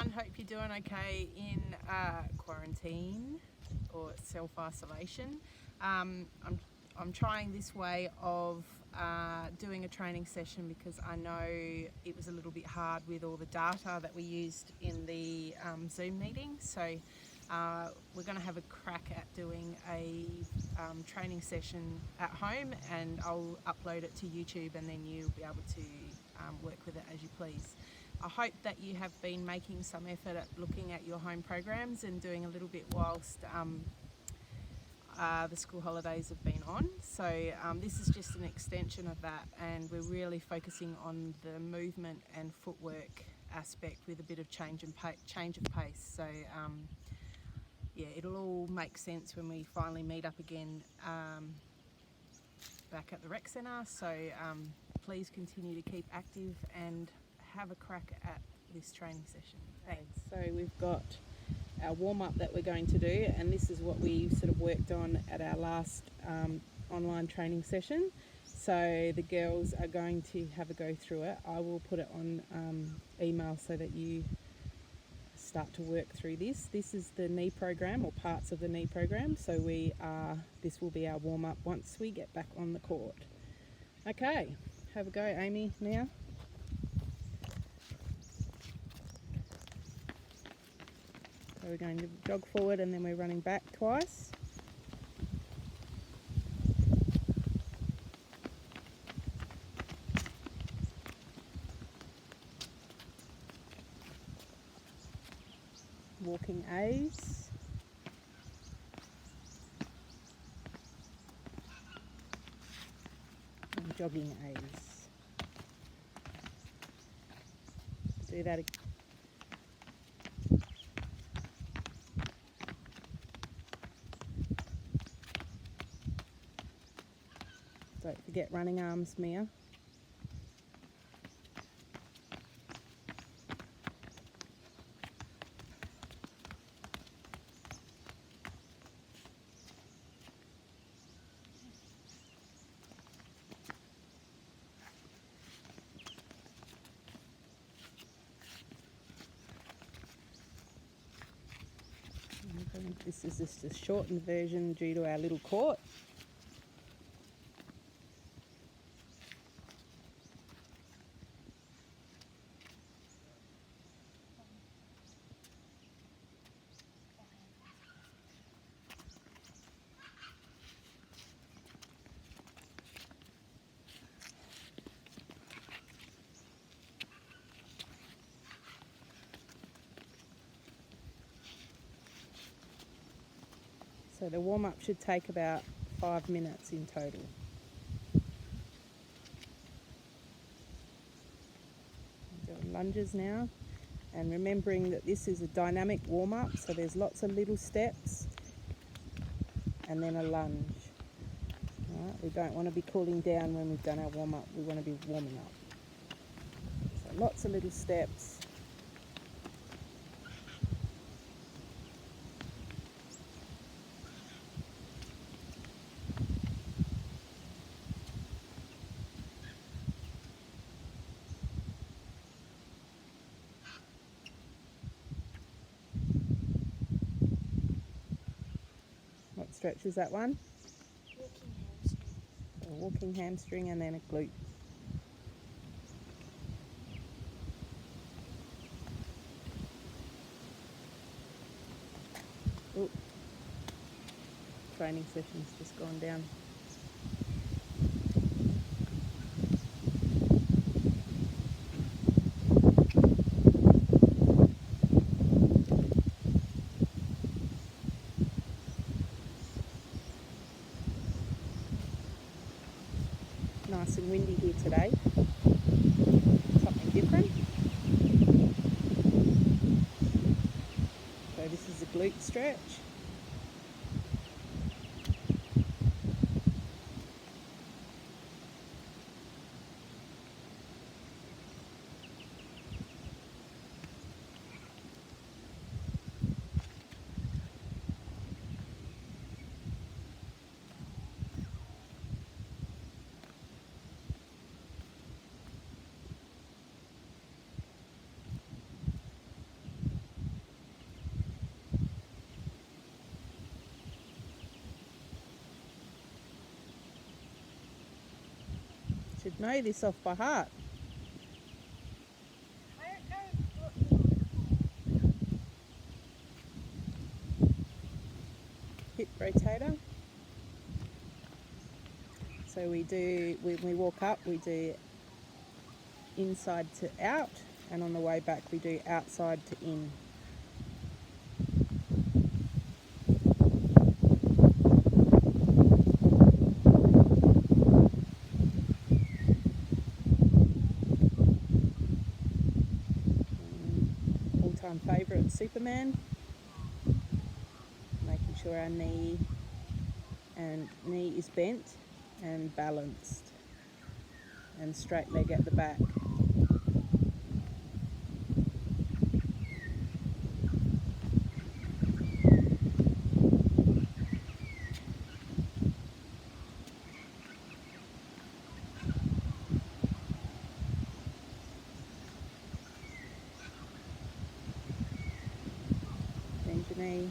everyone, hope you're doing okay in quarantine or self-isolation. I'm trying this way of doing a training session because I know it was a little bit hard with all the data that we used in the Zoom meeting. So we're going to have a crack at doing a training session at home, and I'll upload it to YouTube, and then you'll be able to work with it as you please. I hope that you have been making some effort at looking at your home programs and doing a little bit whilst the school holidays have been on. So this is just an extension of that, and we're really focusing on the movement and footwork aspect with a bit of change of pace. So yeah, it'll all make sense when we finally meet up again back at the rec centre. So please continue to keep active and have a crack at this training session. Thanks. So we've got our warm-up that we're going to do, and this is what we sort of worked on at our last online training session. So the girls are going to have a go through it. I will put it on email so that you start to work through this. This is the knee program, or parts of the knee program. So this will be our warm-up once we get back on the court. Okay, have a go, Amy, now. So we're going to jog forward, and then we're running back twice. Walking A's. And jogging A's. Do that again. Don't forget running arms, Mia. This is just a shortened version due to our little court. So the warm-up should take about 5 minutes in total. Doing lunges now, and remembering that this is a dynamic warm-up, so there's lots of little steps and then a lunge. All right, we don't want to be cooling down when we've done our warm-up, we want to be warming up. So lots of little steps. What stretch is that one? Walking hamstring. So a walking hamstring and then a glute. Ooh. Training session's just gone down. Nice and windy here today. Something different. So this is a glute stretch. Should know this off by heart. Hip rotator. So we do, when we walk up, we do inside to out, and on the way back we do outside to in. All-time favourite, Superman. Making sure our knee is bent and balanced, and straight leg at the back. Bend your knee.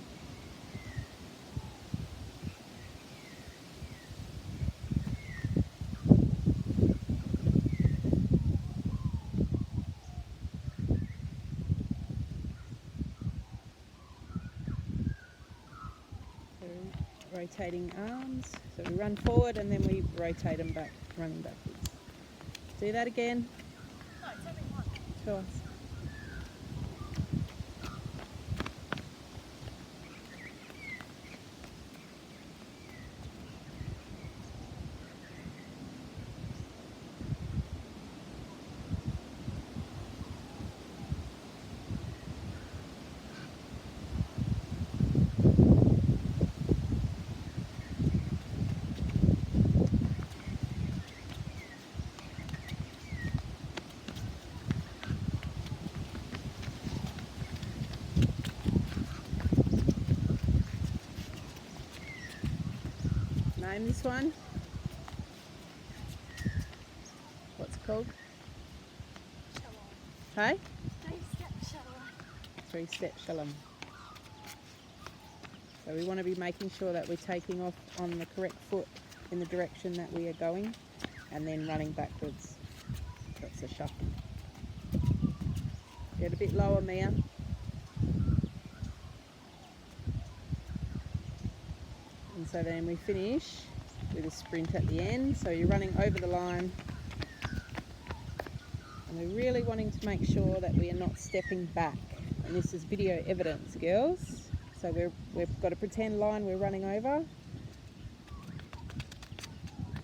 Rotating arms, so we run forward and then we rotate them back, running backwards. Do that again. No, it's only one. Twice. Name this one. What's it called? Hey? Three-step shalom. So we want to be making sure that we're taking off on the correct foot in the direction that we are going, and then running backwards. That's a shuffle. Get a bit lower, Mia. And so then we finish with a sprint at the end. So you're running over the line, and we're really wanting to make sure that we are not stepping back. And this is video evidence, girls. So we've got a pretend line we're running over,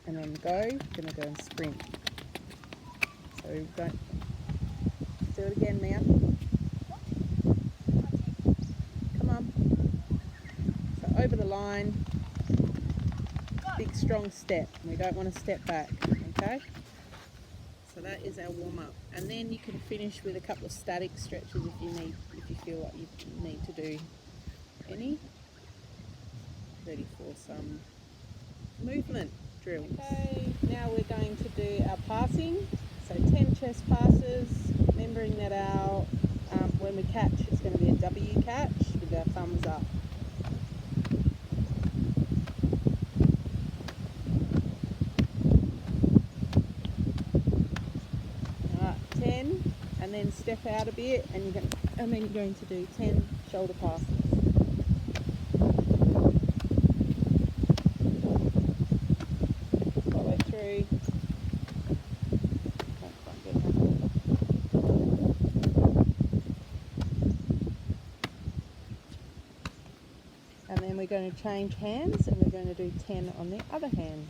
and then gonna go and sprint. So we don't do it again now. Come on. So over the line. Big strong step. We don't want to step back, okay? So that is our warm-up, and then you can finish with a couple of static stretches if you feel like you need to do any. Ready for some movement drills. Okay, now we're going to do our passing. So 10 chest passes, remembering that our when we catch, it's going to be a W catch with our thumbs up. And then step out a bit, and then you're going to do 10 shoulder passes. All the way through. And then we're going to change hands, and we're going to do 10 on the other hand.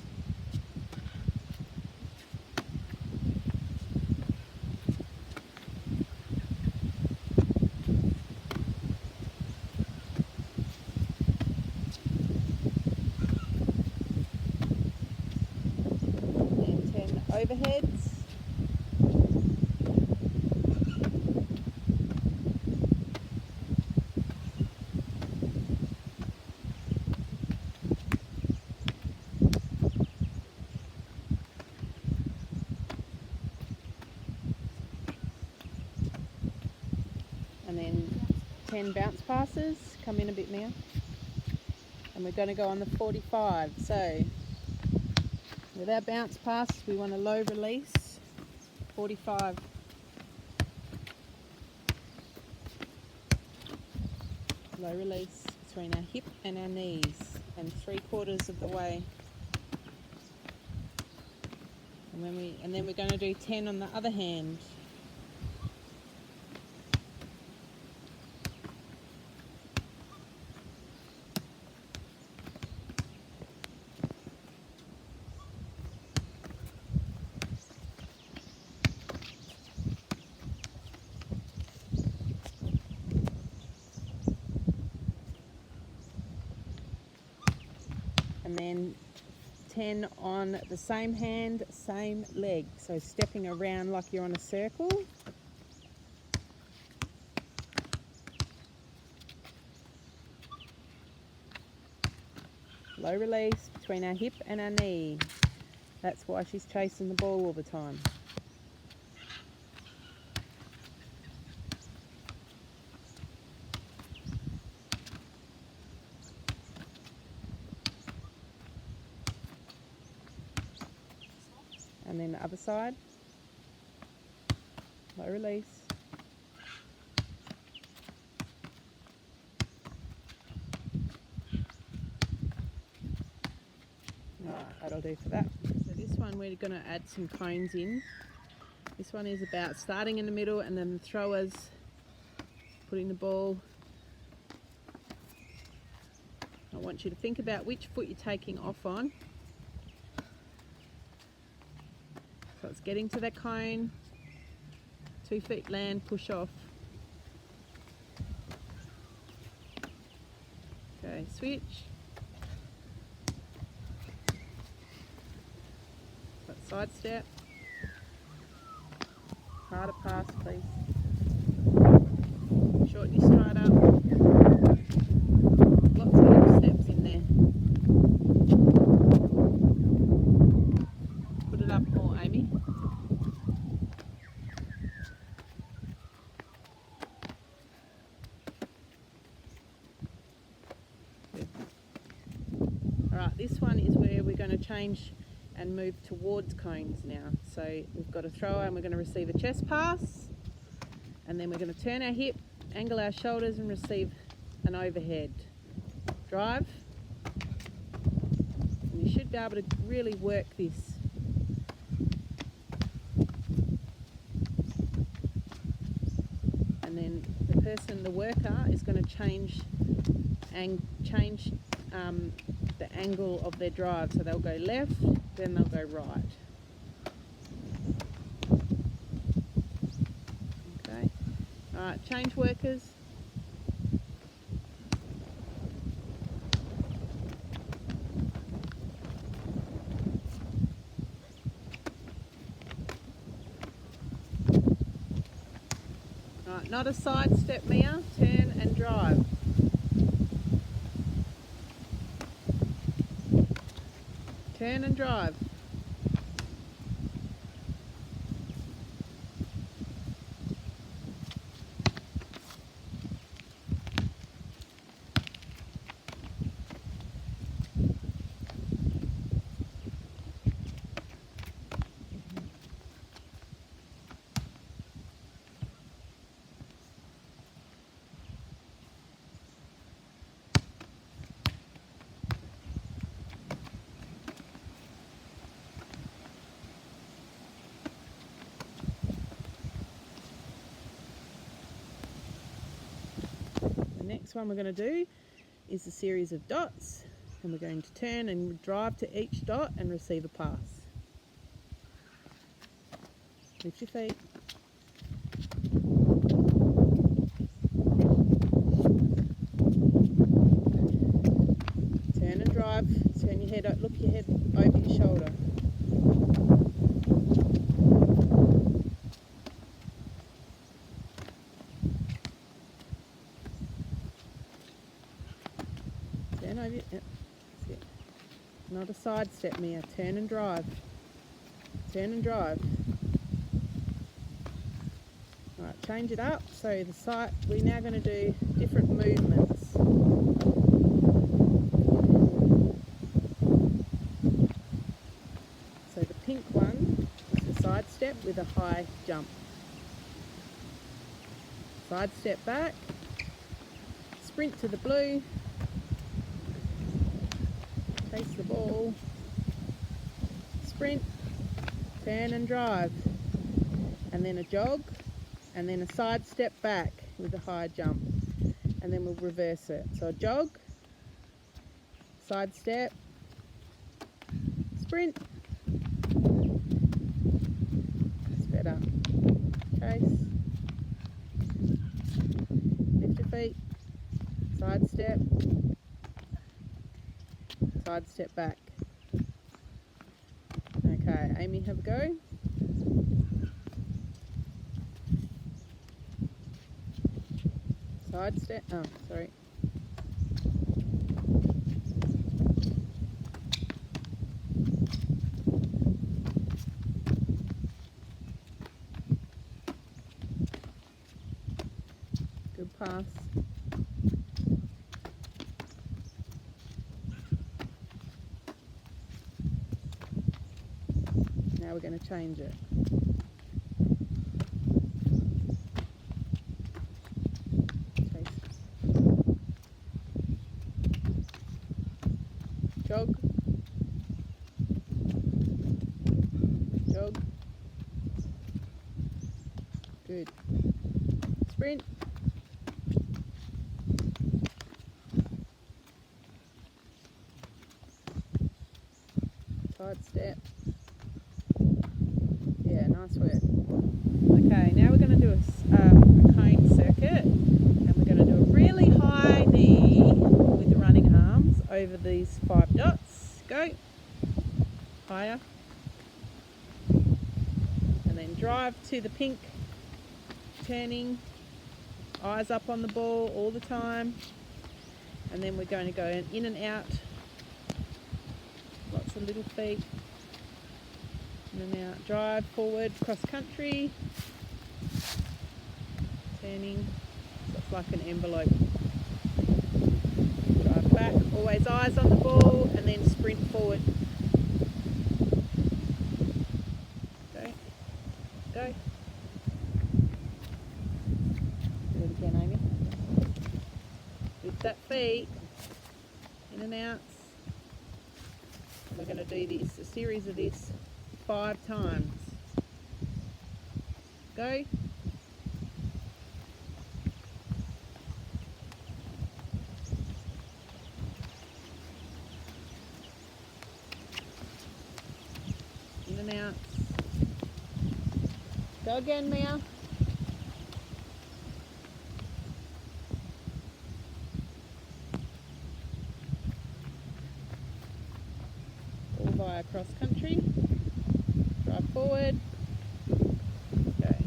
Overheads. And then 10 bounce passes. Come in a bit now. And we're going to go on the 45. So With our bounce pass, we want a low release, 45. Low release between our hip and our knees, and 3/4 of the way. And then we're going to do 10 on the other hand. And then 10 on the same hand, same leg. So stepping around like you're on a circle. Low release between our hip and our knee. That's why she's chasing the ball all the time. And then the other side, low release. Right, that'll do for that. So this one we're going to add some cones in. This one is about starting in the middle and then the throwers putting the ball. I want you to think about which foot you're taking off on. So it's getting to that cone, 2 feet land, push off. Okay, switch. That side step. Harder pass, please. Shorten your stride up. Lots of little steps in there. Put it up more, Amy. Good. Alright, this one is where we're going to change and move towards cones now. So we've got a thrower and we're going to receive a chest pass, and then we're going to turn our hip, angle our shoulders and receive an overhead drive. And you should be able to really work this. And then the person, the worker, is going to change the angle of their drive. So they'll go left, then they'll go right. Okay. Alright, change workers. Alright, not a side step, Mia. Turn and drive. Turn and drive. Next one we're going to do is a series of dots, and we're going to turn and drive to each dot and receive a pass. Lift your feet. Turn and drive. Turn your head up, look your head over your shoulder. Turn over, yep, that's it. Not a side step, Mia. Turn and drive. Turn and drive. Alright, change it up. So the side, we're now going to do different movements. with a high jump. Side step back, sprint to the blue, chase the ball, sprint, turn and drive, and then a jog, and then a side step back with a high jump, and then we'll reverse it. So a jog, side step, sprint, that's better, chase, lift your feet, side step back. Okay, Amy, have a go. Side step, oh, sorry. Good pass. Now we're going to change it. Jog, jog, good, sprint, side step, yeah, nice work. Okay, now we're going to do a cone circuit, and we're going to do a really high knee with the running arms over these 5 dots. Go, higher, and then drive to the pink, turning, eyes up on the ball all the time, and then we're going to go in and out, lots of little feet, in and out, drive forward, cross country, turning, so it's like an envelope, drive back, always eyes on the ball, and then sprint forward. Go, go. Do it again, Amy. Lift that feet, in and out. We're going to do this, a series of this 5 times. Go. In and out. Go again, Mia. All via cross country. Drive forward. Okay.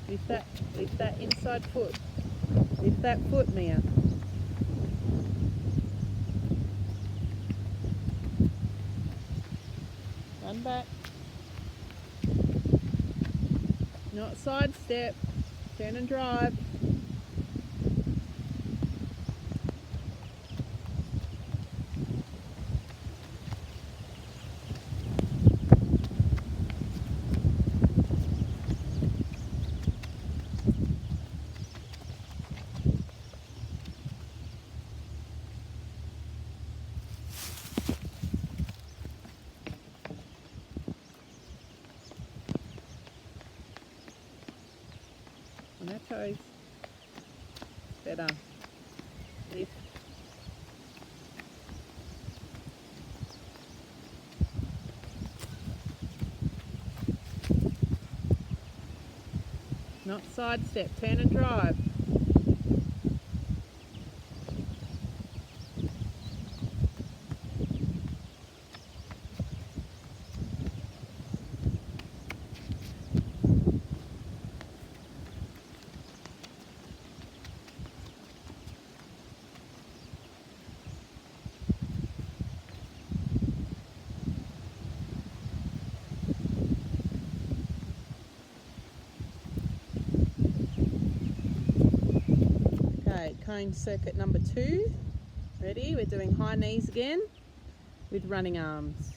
Lift that inside foot. Lift that foot, Mia. Run back. Not side step. Turn and drive. On our toes. Better. Lift. Not side step, turn and drive. Okay, cone circuit number 2. Ready? We're doing high knees again with running arms.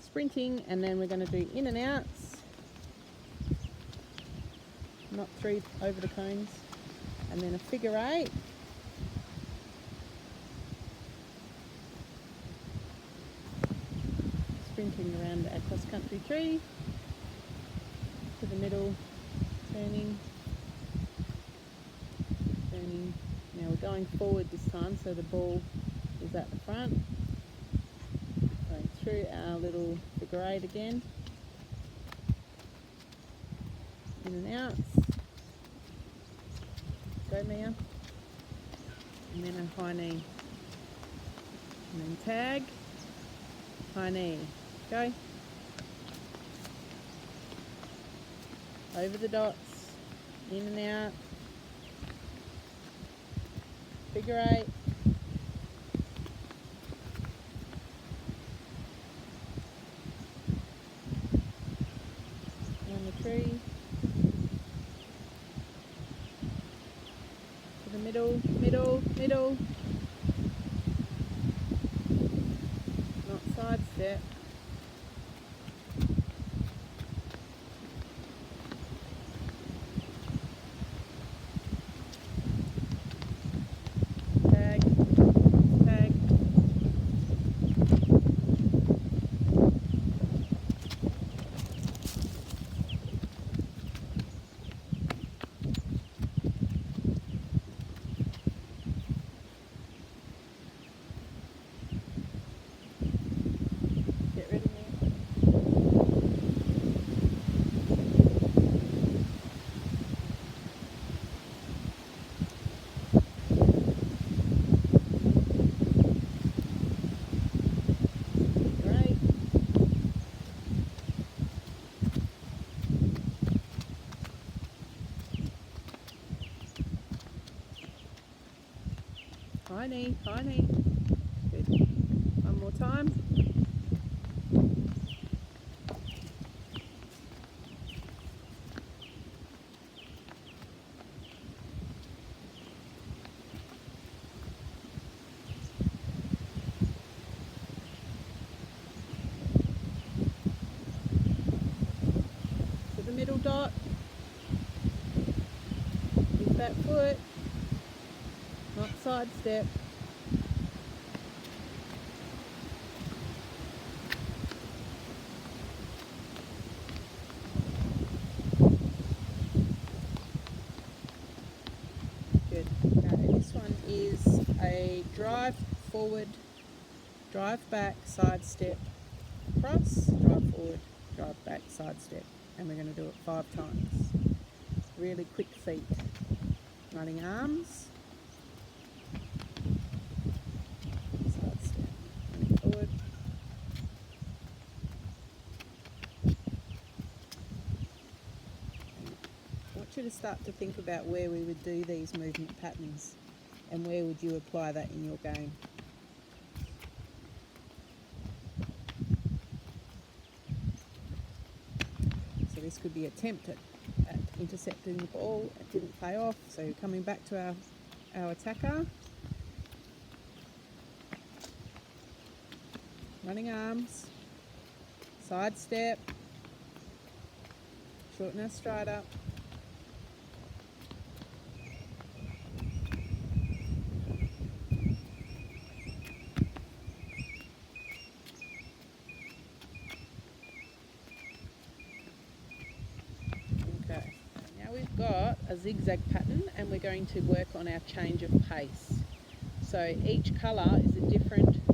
sprinting, and then we're going to do in and outs, not 3 over the cones, and then a figure 8. Sprinting around our cross country tree, to the middle, turning. Now we're going forward this time, so the ball is at the front. Going through our little figure 8 again. In and out. Go Mia. And then a high knee. And then tag. High knee. Go. Over the dots. In and out. Figure 8. On the tree. To the middle, middle, middle. Not side step. High knee, high knee. Good. One more time. To the middle dot. Use that foot. Not side step. Good. This one is a drive forward, drive back, side step, cross, drive forward, drive back, side step. And we're going to do it 5 times. Really quick feet. Running arms. To start to think about where we would do these movement patterns and where would you apply that in your game. So this could be attempt at intercepting the ball. It didn't pay off, so coming back to our attacker. Running arms, side step, shorten our stride up. Got a zigzag pattern, and we're going to work on our change of pace. So each colour is a different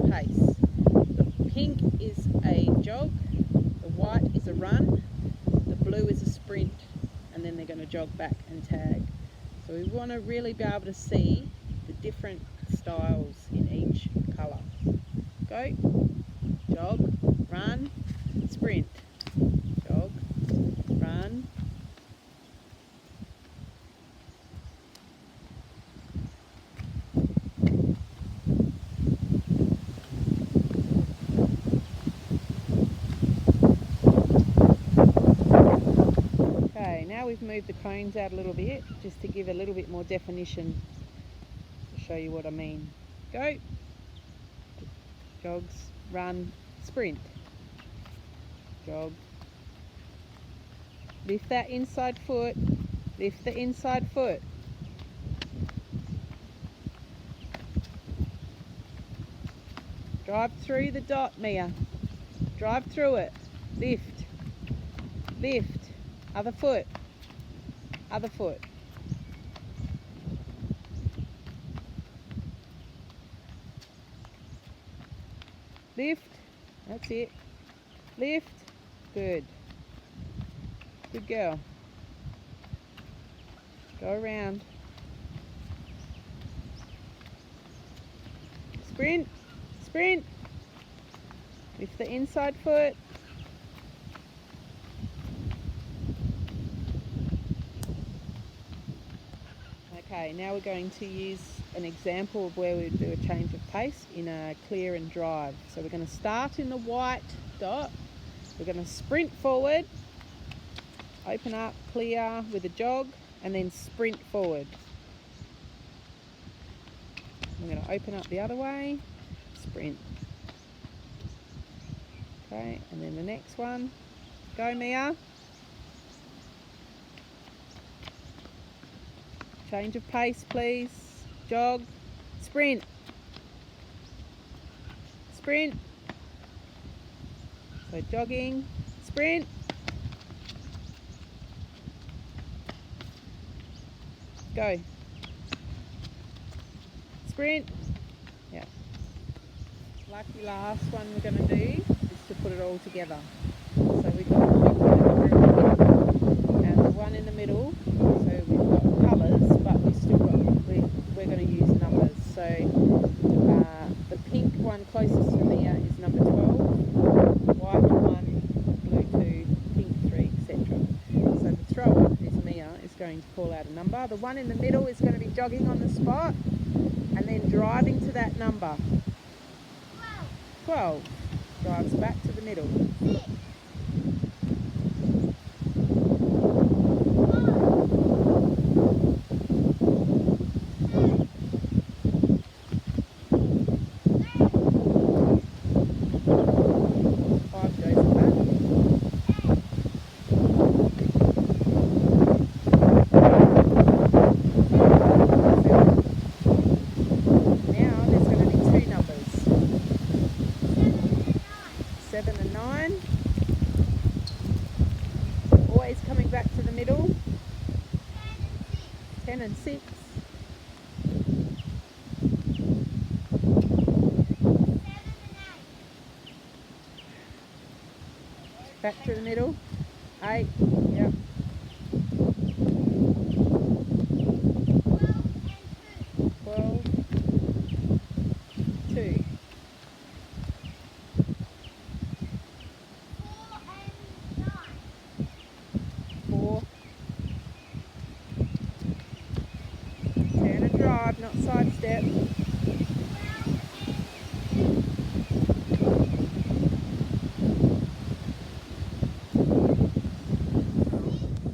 pace. The pink is a jog, the white is a run, the blue is a sprint, and then they're going to jog back and tag. So we want to really be able to see the different styles in each colour. Go, jog, run, sprint, jog, run, now we've moved the cones out a little bit, just to give a little bit more definition to show you what I mean. Go, jogs, run, sprint. Jog. Lift that inside foot. Lift the inside foot. Drive through the dot, Mia. Drive through it. Lift. Lift. Other foot. Other foot. Lift. That's it. Lift. Good. Good girl. Go around. Sprint. Sprint. Lift the inside foot. Okay, now we're going to use an example of where we do a change of pace in a clear and drive. So we're going to start in the white dot. We're going to sprint forward, open up, clear with a jog, and then sprint forward. We're going to open up the other way, sprint. Okay, and then the next one. Go, Mia. Change of pace, please. Jog, sprint. Sprint. So jogging, sprint. Go. Sprint. Yeah. Lucky last one we're going to do is to put it all together. So we've got the and the one in the middle. So we've got colours, but we're going to use numbers. So the pink one closest to Mia is number 12, white 1, blue 2, pink 3, etc. So the thrower is Mia, is going to call out a number. The one in the middle is going to be jogging on the spot and then driving to that number. 12. Drives back to the middle. 7 and 9. Always coming back to the middle. 10 and 6. 7 and 8. Back to the middle. 8. Yep. 12. 2. 4. Turn and drive, not sidestep.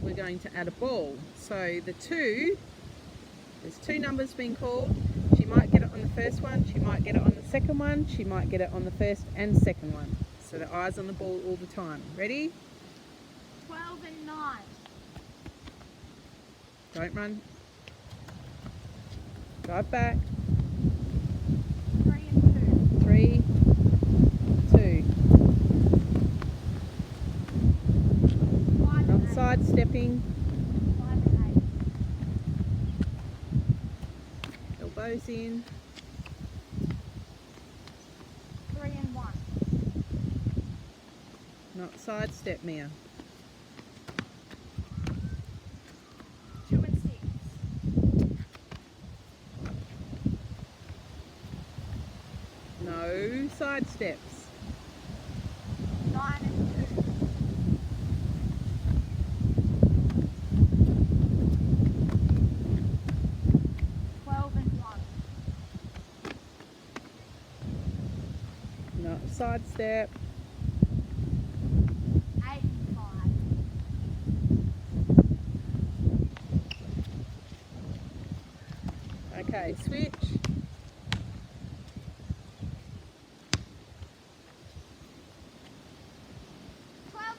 We're going to add a ball. So the 2, there's 2 numbers being called. She might get it on the first one, she might get it on the second one, she might get it on the first and second one. So the eyes on the ball all the time. Ready? 12 and 9. Don't run. Drive back. 3 and 2. 3, 2. 5 Not and 8. sidestepping. 5 and 8. Elbows in. 3 and 1. Not sidestep, Mia. 2 and 6. No sidesteps. 9 and 2. 12 and 1. Not sidestep. 8 and 5. Okay, switch. 12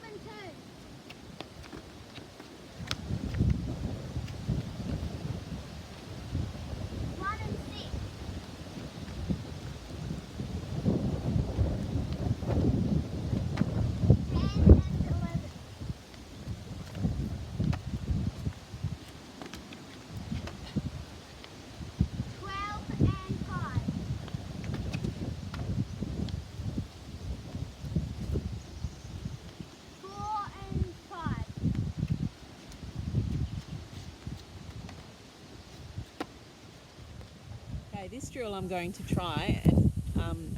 Okay, this drill I'm going to try and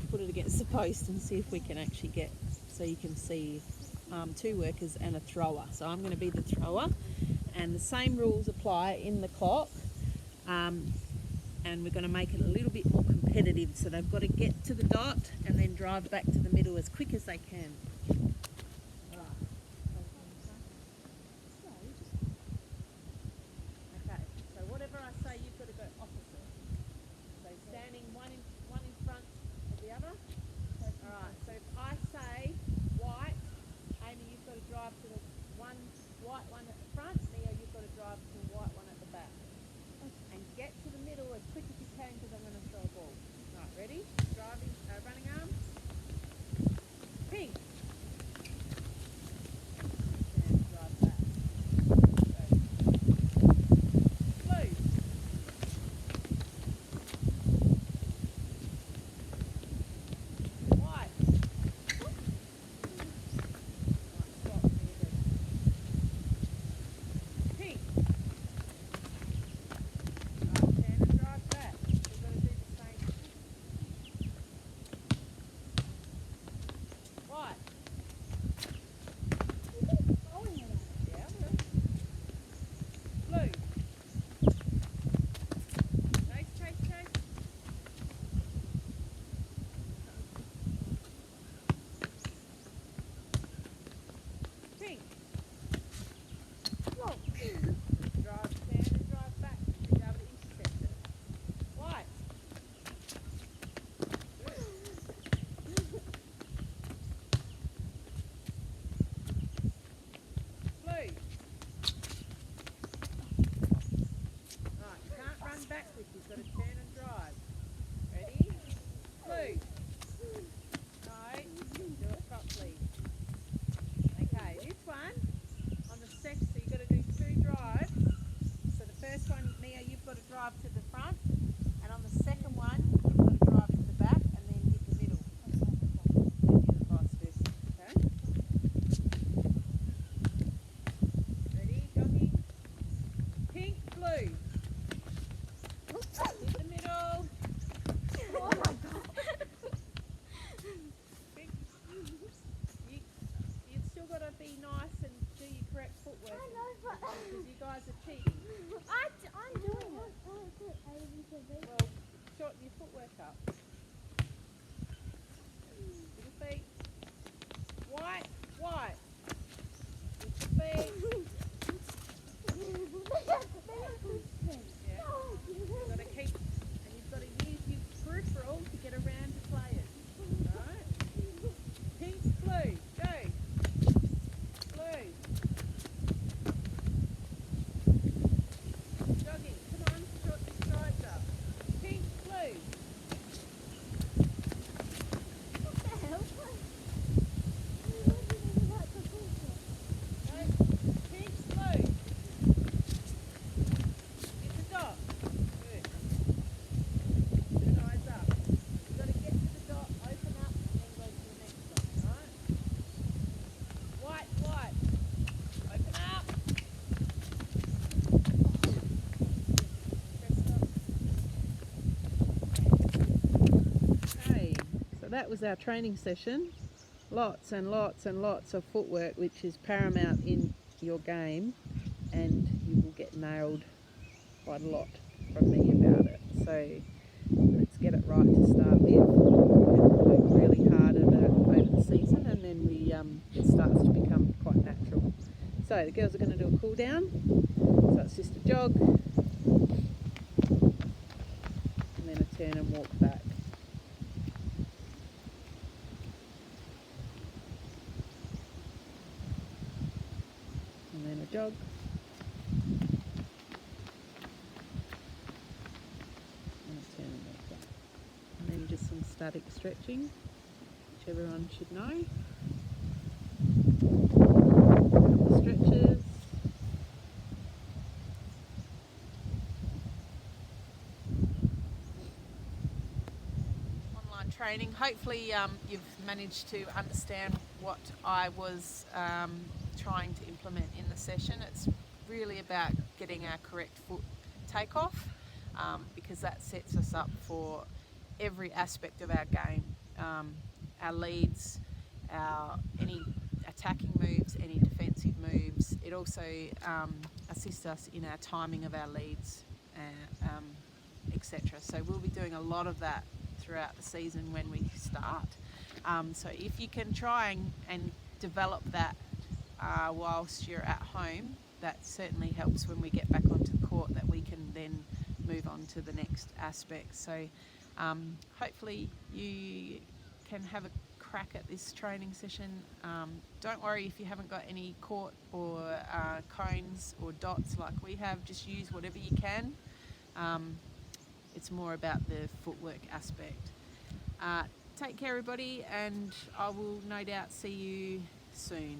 put it against the post and see if we can actually get, so you can see two workers and a thrower. So I'm going to be the thrower, and the same rules apply in the clock, and we're going to make it a little bit more competitive. So they've got to get to the dot and then drive back to the middle as quick as they can. Okay, so whatever I say, you've got to go opposite. So standing one in front of the other. Alright, so if I say white, Amy, you've got to drive to the one white one at the front, Mia, you've got to drive to the white one at the back. And get to the middle as quick as you can because I'm going to throw a ball. Right, ready? Driving, running arm. Pink. And drive back. Blue. White. Right, stop, Mia, ready. Pink. Right, turn and drive back. We've got to do the same. White. Yeah, well. Blue. Chase. Pink. Drive, turn and drive back. Be able to intercept it. White. Blue. Right, you can't run backwards. You've got to turn and drive. Ready? Blue. No, do it properly. Okay, this one on the second, so you've got to do two drives. So the first one, Mia, you've got to drive to the front, and on the second one, you've got to drive to the back and then hit the middle. And do the vice versa, okay? Ready, jogging. Pink, blue. Hit the middle. Pink. You've still got to be nice and do your correct footwork because you guys are cheating. I'm doing it. Well, shorten your footwork up. Little feet. White. Lift the feet. Yeah. You've got to keep, and you've got to use your peripheral to get around your players. Right? Pink, blue, go. Blue. Jogging, come on, short your strides up. Pink, blue. Go. Pink, blue. Get the dot. Good. Turn eyes up. You've got to get to the dot, open up, and then go to the next one, right? White. Open up. Press stop. Okay, so that was our training session. Lots and lots and lots of footwork, which is paramount in your game, and you will get nailed quite a lot from me about it. So let's get it right to start with. And work really hard at it over the season, and then it starts to become quite natural. So the girls are going to do a cool down. So it's just a jog, and then a turn and walk back. And then a jog. And a turn and walk back. And then just some static stretching, which everyone should know. Stretches. Online training. Hopefully you've managed to understand what I was trying to implement in the session. It's really about getting our correct foot takeoff. because that sets us up for every aspect of our game. Our leads, any attacking moves, any defensive moves. It also assists us in our timing of our leads, etc. So we'll be doing a lot of that throughout the season when we start. So if you can try and develop that whilst you're at home, that certainly helps when we get back onto the court, that we can then move on to the next aspect. So hopefully you can have a crack at this training session. Don't worry if you haven't got any court or cones or dots like we have, just use whatever you can. It's more about the footwork aspect. Take care everybody, and I will no doubt see you soon.